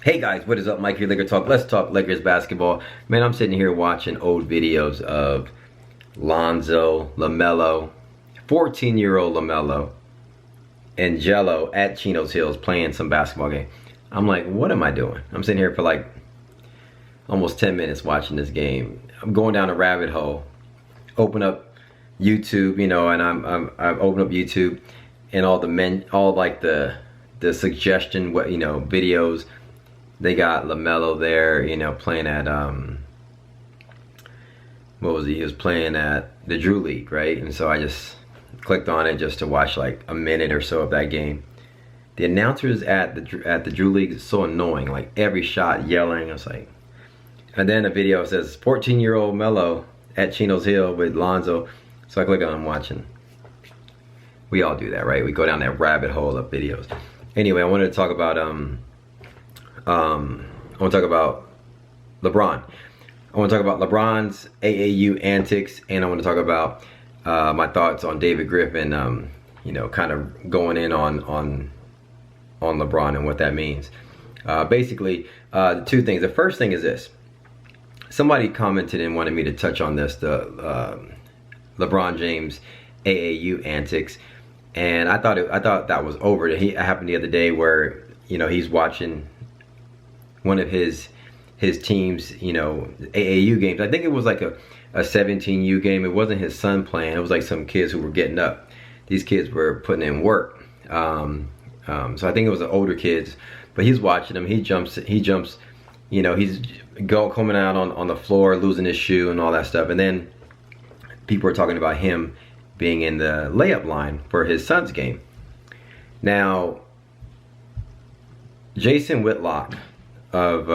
Hey guys, what is up? Mike here, Laker Talk. Let's talk Lakers basketball. Man, I'm sitting here watching old videos of Lonzo, LaMelo, 14-year-old LaMelo, and Jello at Chino's Hills playing some basketball game. I'm like, what am I doing? I'm sitting here for like almost 10 minutes watching this game. I'm going down a rabbit hole. Open up YouTube, you know, and I've opened up YouTube and all the suggestion, what, you know, videos. They got LaMelo there, you know, playing at what was he? He was playing at the Drew League, right? And so I just clicked on it just to watch like a minute or so of that game. The announcers at the Drew League is so annoying, like every shot yelling. I was like, and then the video says 14-year-old Melo at Chino's Hill with Lonzo. So I click on, I'm watching. We all do that, right? We go down that rabbit hole of videos. Anyway, I wanted to talk about I want to talk about LeBron. I want to talk about LeBron's AAU Antics, and I want to talk about my thoughts on David Griffin. You know, kind of going in on LeBron and what that means. Basically, two things. The first thing is this. Somebody commented and wanted me to touch on this, the LeBron James AAU Antics, and I thought that was over. It happened the other day where, you know, he's watching one of his teams, you know, AAU games. I think it was like a 17U game. It wasn't his son playing. It was like some kids who were getting up. These kids were putting in work. So I think it was the older kids, but he's watching them. He jumps, you know, he's coming out on the floor, losing his shoe and all that stuff. And then people are talking about him being in the layup line for his son's game. Now, Jason Whitlock of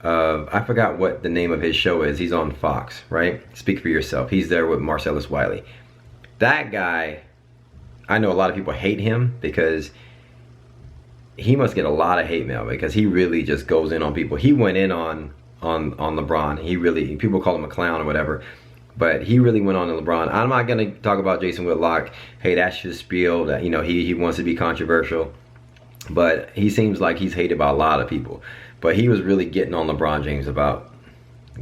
I forgot what the name of his show is. He's on Fox, right? Speak for Yourself. He's there with Marcellus Wiley. That guy, I know a lot of people hate him because he must get a lot of hate mail because he really just goes in on people. He went in on LeBron. He really, people call him a clown or whatever, but he really went on to LeBron. I'm not gonna talk about Jason Whitlock. Hey, that's his spiel. That, you know, he wants to be controversial. But he seems like he's hated by a lot of people. But he was really getting on LeBron James about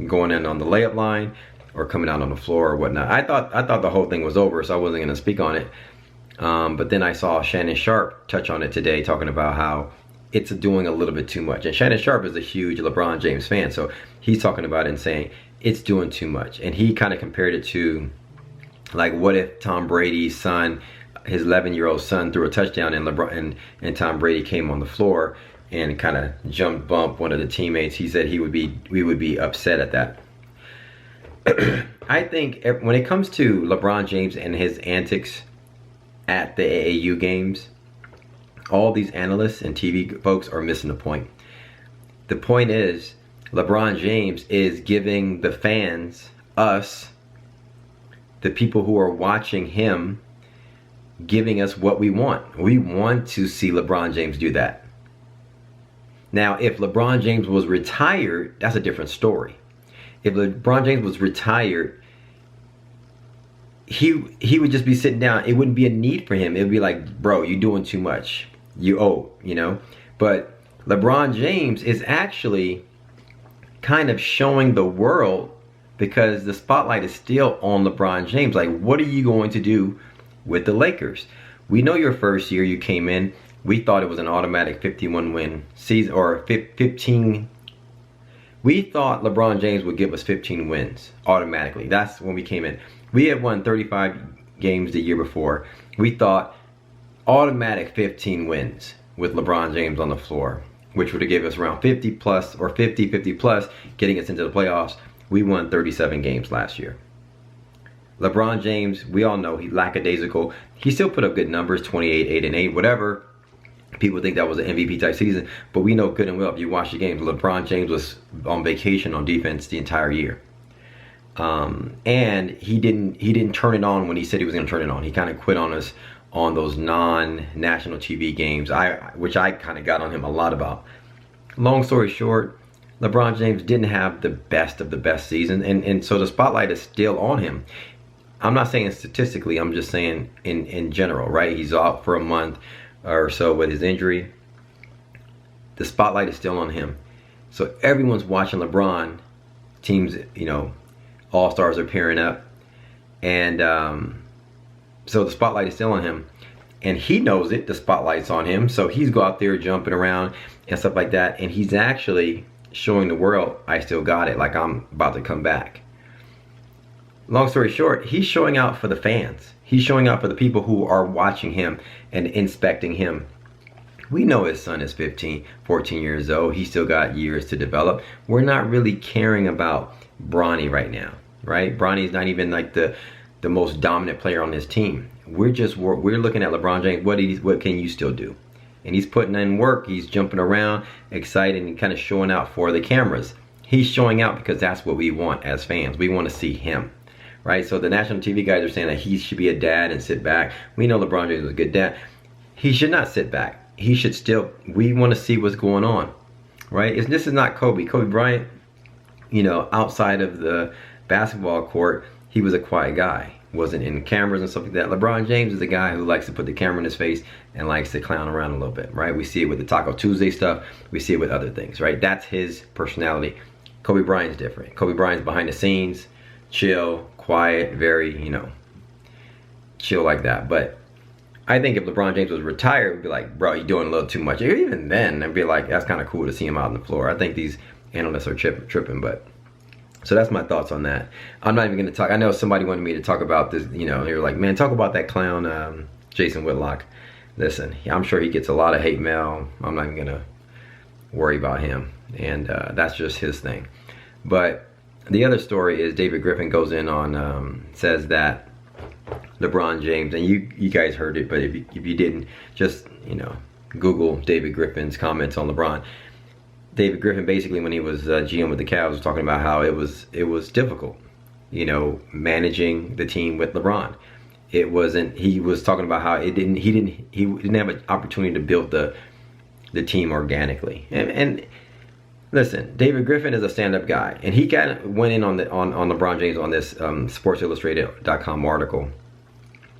going in on the layup line or coming out on the floor or whatnot. I thought the whole thing was over, so I wasn't going to speak on it. But then I saw Shannon Sharpe touch on it today, talking about how it's doing a little bit too much. And Shannon Sharpe is a huge LeBron James fan, so he's talking about it and saying it's doing too much. And he kind of compared it to, like, what if Tom Brady's son, his 11-year-old son, threw a touchdown and LeBron and Tom Brady came on the floor and kind of bumped one of the teammates. He said we would be upset at that. I think when it comes to LeBron James and his antics at the AAU games, all these analysts and TV folks are missing the point. The point is, LeBron James is giving the fans, us, the people who are watching him, giving us what we want. We want to see LeBron James do that. Now, if LeBron James was retired, that's a different story. If LeBron James was retired, he would just be sitting down. It wouldn't be a need for him. It would be like, bro, you're doing too much. You owe, you know. But LeBron James is actually kind of showing the world, because the spotlight is still on LeBron James. Like, what are you going to do with the Lakers? We know your first year you came in, we thought it was an automatic 51 win season, or 15. We thought LeBron James would give us 15 wins automatically. That's when we came in. We had won 35 games the year before. We thought automatic 15 wins with LeBron James on the floor, which would have given us around 50 plus or 50 plus, getting us into the playoffs. We won 37 games last year. LeBron James, we all know he's lackadaisical. He still put up good numbers, 28, 8 and 8, whatever. People think that was an MVP type season, but we know good and well, if you watch the games, LeBron James was on vacation on defense the entire year. And he didn't turn it on when he said he was going to turn it on. He kind of quit on us on those non-national TV games, which I kind of got on him a lot about. Long story short, LeBron James didn't have the best of the best season, and so the spotlight is still on him. I'm not saying statistically, I'm just saying in general, right? He's out for a month or so with his injury. the spotlight is still on him. So everyone's watching LeBron. Teams, you know, all-stars are pairing up. And so the spotlight is still on him. And he knows it, the spotlight's on him. So he's go out there jumping around and stuff like that. And he's actually showing the world, I still got it, like I'm about to come back. Long story short, he's showing out for the fans. He's showing out for the people who are watching him and inspecting him. We know his son is 15, 14 years old. He still got years to develop. We're not really caring about Bronny right now, right? Bronny's not even like the most dominant player on this team. We're looking at LeBron James. What can you still do? And he's putting in work. He's jumping around, excited, and kind of showing out for the cameras. He's showing out because that's what we want as fans. We want to see him, right? So the national TV guys are saying that he should be a dad and sit back. We know LeBron James is a good dad. He should not sit back. He should still, we want to see what's going on, right? This is not Kobe. Kobe Bryant, you know, outside of the basketball court, he was a quiet guy. Wasn't in cameras and stuff like that. LeBron James is a guy who likes to put the camera in his face and likes to clown around a little bit, right? We see it with the Taco Tuesday stuff. We see it with other things, right? That's his personality. Kobe Bryant's different. Kobe Bryant's behind the scenes, chill, quiet, very, you know, chill like that. But I think if LeBron James was retired, we'd be like, bro, you're doing a little too much. Even then, I'd be like, that's kind of cool to see him out on the floor. I think these analysts are tripping, but so that's my thoughts on that. I'm not even going to talk. I know somebody wanted me to talk about this, you know, they were like, man, talk about that clown, Jason Whitlock. Listen, I'm sure he gets a lot of hate mail. I'm not even going to worry about him. And that's just his thing. But the other story is David Griffin goes in on, says that LeBron James, and you guys heard it, but if you didn't, just, you know, Google David Griffin's comments on LeBron. David Griffin basically, when he was GM with the Cavs, was talking about how it was difficult, you know, managing the team with LeBron. It wasn't. He was talking about how he didn't have an opportunity to build the team organically. And listen, David Griffin is a stand-up guy, and he kind of went in on LeBron James on this SportsIllustrated.com article.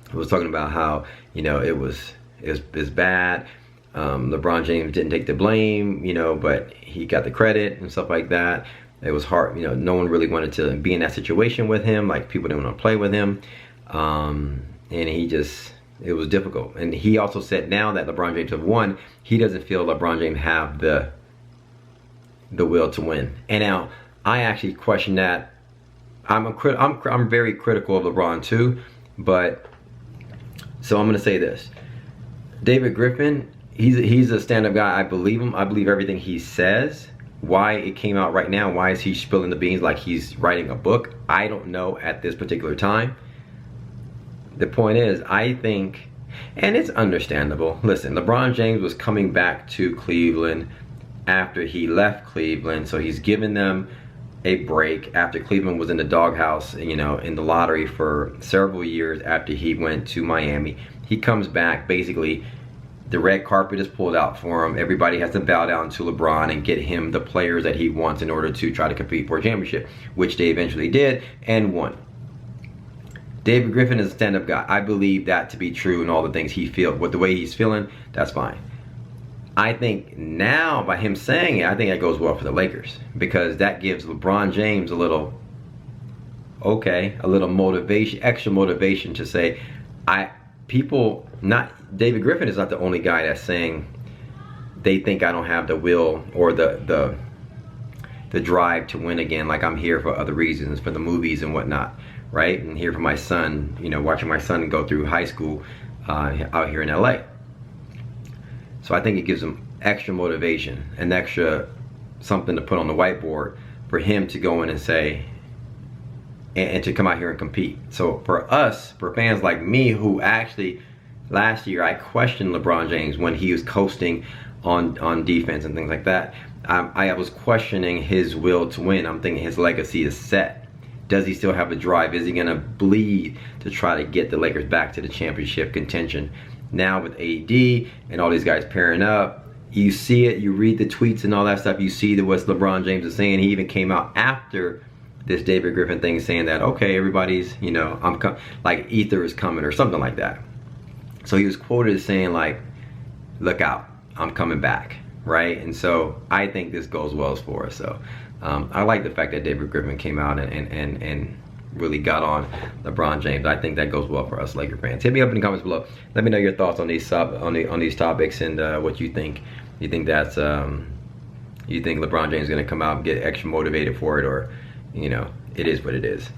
It was talking about how, you know, it was bad. LeBron James didn't take the blame, you know, but he got the credit and stuff like that. It was hard, you know, no one really wanted to be in that situation with him. Like, people didn't want to play with him. And it was difficult. And he also said now that LeBron James have won, he doesn't feel LeBron James have the will to win. And now, I actually question that. I'm very critical of LeBron too, but so I'm going to say this. David Griffin, he's a stand-up guy. I believe him. I believe everything he says. Why it came out right now, why is he spilling the beans like he's writing a book? I don't know at this particular time. The point is, I think, and it's understandable. Listen, LeBron James was coming back to Cleveland after he left Cleveland, so he's given them a break after Cleveland was in the doghouse, you know, in the lottery for several years after he went to Miami. He comes back, basically, the red carpet is pulled out for him. Everybody has to bow down to LeBron and get him the players that he wants in order to try to compete for a championship, which they eventually did and won. David Griffin is a stand-up guy. I believe that to be true, and all the things he feels, with the way he's feeling, that's fine. I think now, by him saying it, I think that goes well for the Lakers, because that gives LeBron James a little motivation, extra motivation to say, David Griffin is not the only guy that's saying they think I don't have the will or the drive to win again. Like, I'm here for other reasons, for the movies and whatnot, right? And here for my son, you know, watching my son go through high school out here in LA. So I think it gives him extra motivation, and extra something to put on the whiteboard for him to go in and say, and to come out here and compete. So for us, for fans like me, who actually last year I questioned LeBron James when he was coasting on defense and things like that. I was questioning his will to win. I'm thinking his legacy is set. Does he still have the drive? Is he gonna bleed to try to get the Lakers back to the championship contention? Now with AD and all these guys pairing up, you see it, you read the tweets and all that stuff, you see what LeBron James is saying. He even came out after this David Griffin thing saying that, okay, everybody's, you know, like ether is coming or something like that. So he was quoted as saying, like, look out, I'm coming back. right? And so I think this goes well for us. So I like the fact that David Griffin came out and really got on LeBron James. I think that goes well for us Laker fans. Hit me up in the comments below. Let me know your thoughts on these on these topics and what you think. You think that's you think LeBron James is gonna come out and get extra motivated for it, or you know, it is what it is.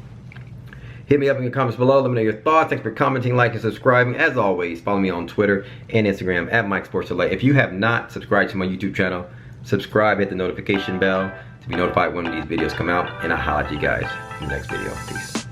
Hit me up in the comments below. Let me know your thoughts. Thanks for commenting, liking, subscribing. As always, follow me on Twitter and Instagram at MikeSportsLA. If you have not subscribed to my YouTube channel, subscribe, hit the notification bell to be notified when these videos come out, and I'll holler at you guys in the next video. Peace.